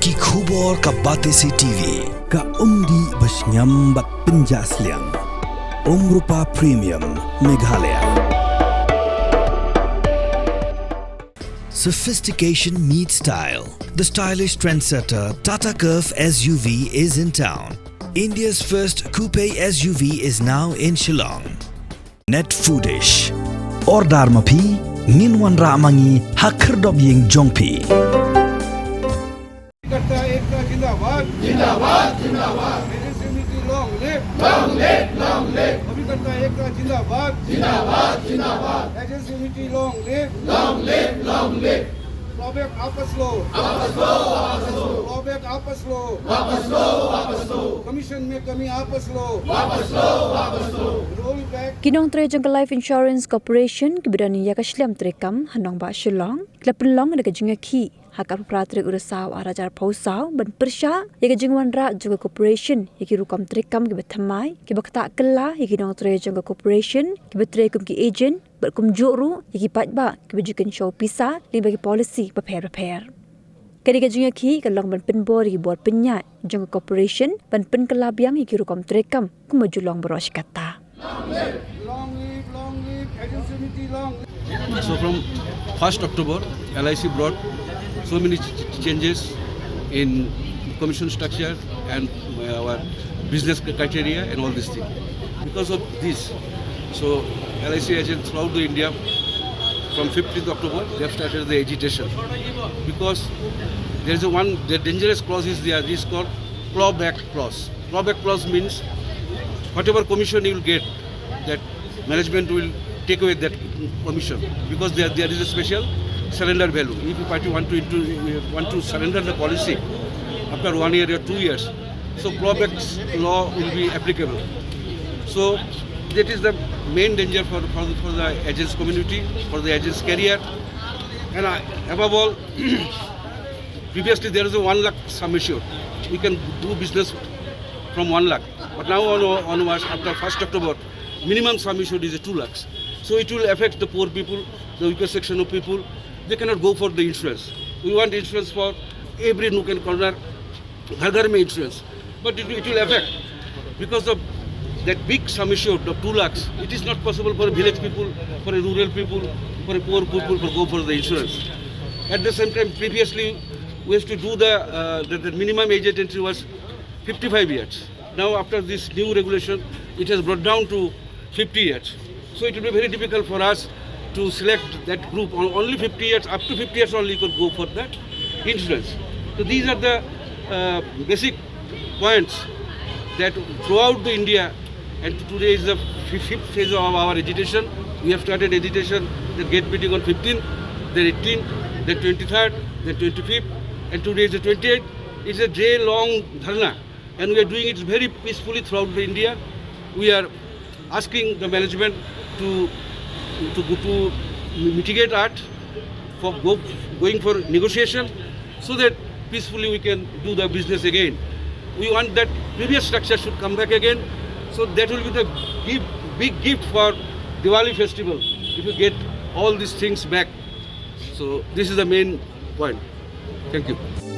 Ki khubor ka Batesi TV. Ka umdi basnyam bat penjaslian. Rupa Premium Meghalaya. Sophistication meets style. The stylish trendsetter Tata Curve SUV is in town. India's first coupe SUV is now in Shillong. Net Foodish. Ordar mapi, minwan ramangi hakerdob ying jongpi. जिंदाबाद जिंदाबाद जिंदाबाद long live long live long live अभिकर्ता एकता जिंदाबाद जिंदाबाद जिंदाबाद agency unity long live long live long live clawback वापस लो वापस लो वापस लो क्लॉबैक वापस लो वापस लो वापस लो कमीशन में कमी वापस लो वापस लो वापस लो roll back Nongtrei Jungle Life Insurance Corporation kebetulan Ïakhih Treikam hanong ba Shillong klepelong dekat Ïakhih hakar pratrik urasau arajar pausau ban persya Ïakhih wanra juga corporation Ïakhih Rukom Treikam ke bethamai ke bakta kella Ïakhih Nongtrei Jungle Corporation ke betreikum ke agent berkum juru Ïakhih patba ke bejukan show pisa li bagi policy repair Kedika Ïakhih kalong ban penbor Ïakhih buat penyat Jungle Corporation ban Pynkylla biang Ïakhih Rukom Treikam kumajulong beros kata long live agency unity long live. So from 1st October, LIC brought so many changes in commission structure and our business criteria and all these things. Because of this, so LIC agents throughout the India, from 15th October, they have started the agitation. Because there is the dangerous clause is there, this is called clawback clause. Clawback clause means whatever commission you will get, that management will take away that commission because there is a special surrender value. If the party want to surrender the policy after 1 year or 2 years, so clawback law will be applicable. So that is the main danger for the agents community, for the agents career, and above all, previously there is a 1 lakh sum assured. We can do business from 1 lakh, but now onwards after 1st October, minimum sum assured is 2 lakhs. So it will affect the poor people, the weaker section of people. They cannot go for the insurance. We want insurance for every nook and corner, ghar mein insurance. But it will affect because of that big sum assured of 2 lakhs. It is not possible for village people, for rural people, for poor people to go for the insurance. At the same time, previously we used to do the minimum age entry was 55 years. Now after this new regulation, it has brought down to 50 years. So it will be very difficult for us to select that group. Only 50 years, up to 50 years only you could go for that insurance. So these are the basic points that throughout the India, and today is the 5th phase of our agitation. We have started agitation, the gate meeting on 15th, then 18th, then 23rd, then 25th, and today is the 28th. It's a day-long dharna, and we are doing it very peacefully throughout the India. We are asking the management to mitigate art for going for negotiation so that peacefully we can do the business again. We want that previous structure should come back again, so that will be the big gift for Diwali festival if you get all these things back. So this is the main point. Thank you.